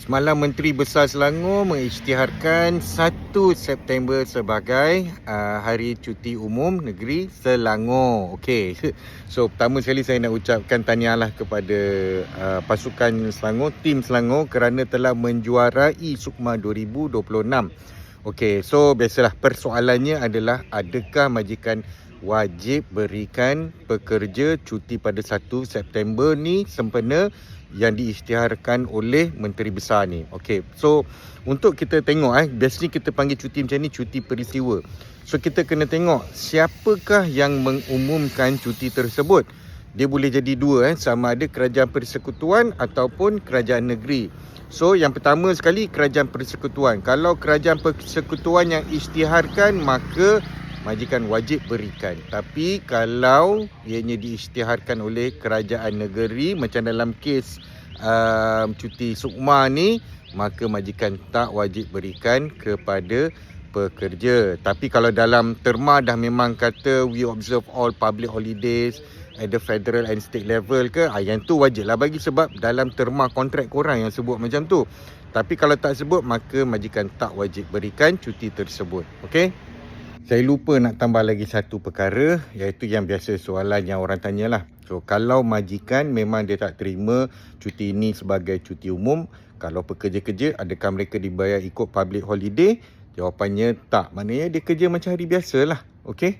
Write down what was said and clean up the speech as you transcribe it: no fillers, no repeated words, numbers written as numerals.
Semalam Menteri Besar Selangor mengisytiharkan 1 September sebagai Hari Cuti Umum Negeri Selangor. Okey. So pertama sekali saya nak ucapkan tahniahlah kepada pasukan Selangor, tim Selangor kerana telah menjuarai SUKMA 2026. Okey, so biasalah persoalannya adalah adakah majikan wajib berikan pekerja cuti pada 1 September ni sempena yang diisytiharkan oleh Menteri Besar ni. Okey, so untuk kita tengok biasanya kita panggil cuti macam ni cuti peristiwa. So kita kena tengok siapakah yang mengumumkan cuti tersebut. Dia boleh jadi dua, sama ada kerajaan persekutuan ataupun kerajaan negeri. So yang pertama sekali kerajaan persekutuan. Kalau kerajaan persekutuan yang isytiharkan, maka majikan wajib berikan. Tapi kalau ianya diisytiharkan oleh kerajaan negeri macam dalam kes cuti SUKMA ni, maka majikan tak wajib berikan kepada pekerja. Tapi kalau dalam terma dah memang kata we observe all public holidays at the federal and state level ke, yang tu wajiblah bagi sebab dalam terma kontrak korang yang sebut macam tu. Tapi kalau tak sebut, maka majikan tak wajib berikan cuti tersebut. Okey? Saya lupa nak tambah lagi satu perkara, iaitu yang biasa soalan yang orang tanyalah. So kalau majikan memang dia tak terima cuti ini sebagai cuti umum, kalau pekerja-kerja adakah mereka dibayar ikut public holiday? Jawapannya tak. Maknanya dia kerja macam hari biasa lah. Okey?